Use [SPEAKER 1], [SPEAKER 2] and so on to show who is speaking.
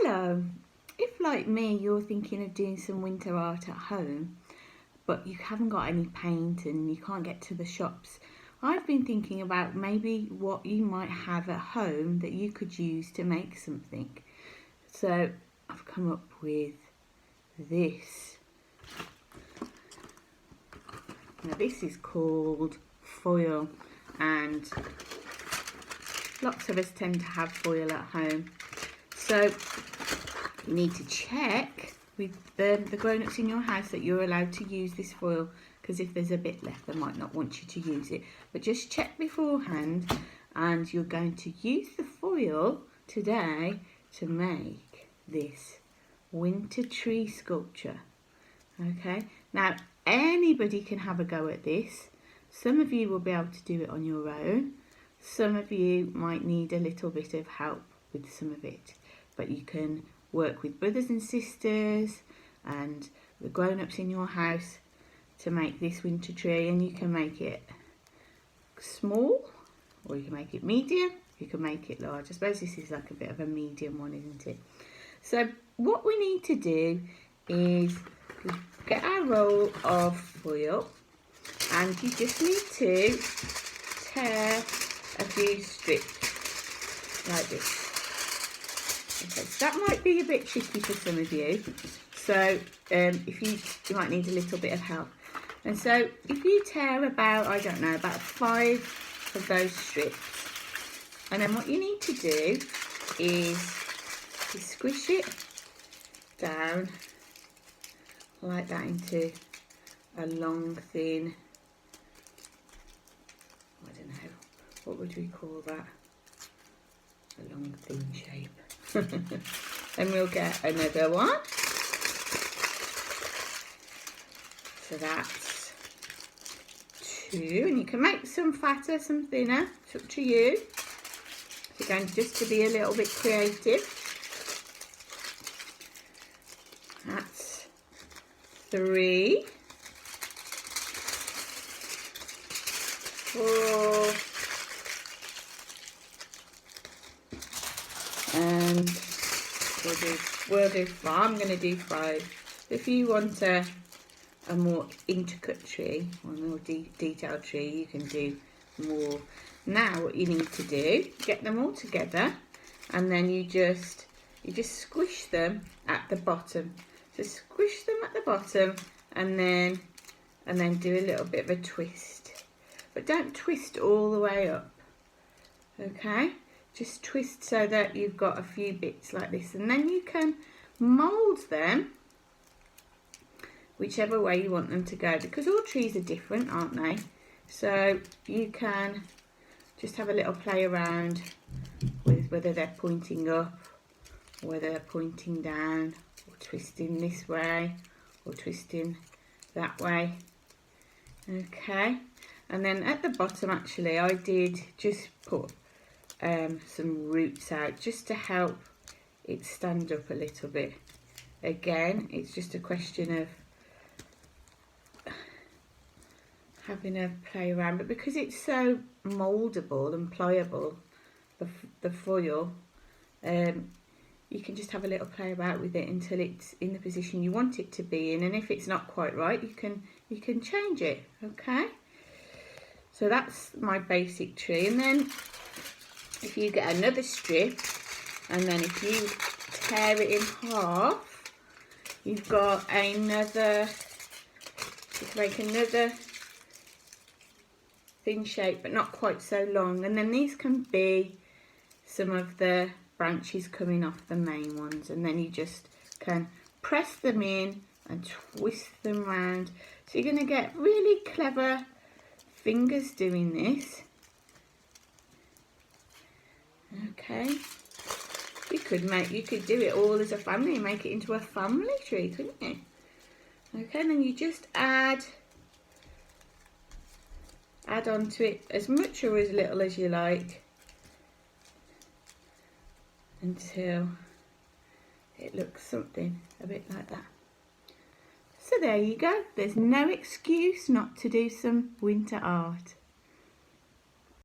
[SPEAKER 1] So, if like me, you're thinking of doing some winter art at home, but you haven't got any paint and you can't get to the shops, I've been thinking about maybe what you might have at home that you could use to make something. So, I've come up with this. Now, this is called foil, and lots of us tend to have foil at home. So you need to check with the grown-ups in your house that you're allowed to use this foil, because if there's a bit left they might not want you to use it. But just check beforehand, and you're going to use the foil today to make this winter tree sculpture. Okay, now anybody can have a go at this. Some of you will be able to do it on your own. Some of you might need a little bit of help with some of it, but you can work with brothers and sisters and the grown-ups in your house to make this winter tree. And you can make it small, or you can make it medium, you can make it large. I suppose this is like a bit of a medium one, isn't it? So what we need to do is get our roll of foil, and you just need to tear a few strips like this. Okay, so that might be a bit tricky for some of you, so if you might need a little bit of help. And so if you tear about, I don't know, about 5 of those strips, and then what you need to do is to squish it down like that into a long, thin, I don't know, what would we call that? A long, thin shape. Then we'll get another one. So that's 2, and you can make some fatter, some thinner, it's up to you. If you're going just to be a little bit creative. That's 3, 4, and we'll do 5. I'm going to do 5. If you want a more intricate tree, or a more detailed tree, you can do more. Now what you need to do, get them all together, and then you just squish them at the bottom. So squish them at the bottom, and then do a little bit of a twist, but don't twist all the way up. Okay, just twist so that you've got a few bits like this, and then you can mould them whichever way you want them to go, because all trees are different, aren't they? So you can just have a little play around with whether they're pointing up, whether they're pointing down, or twisting this way or twisting that way. Okay, and then at the bottom, actually I did just put some roots out just to help it stand up a little bit. Again, it's just a question of having a play around, but because it's so mouldable and pliable, the foil, you can just have a little play about with it until it's in the position you want it to be in, and if it's not quite right, you can change it. Okay, so that's my basic tree. And then if you get another strip, and then if you tear it in half, you've got another, you can make another thin shape, but not quite so long, and then these can be some of the branches coming off the main ones, and then you just can press them in and twist them round. So you're going to get really clever fingers doing this. Okay, you could do it all as a family and make it into a family tree, couldn't you? Okay, and then you just add onto it as much or as little as you like until it looks something a bit like that. So there you go. There's no excuse not to do some winter art.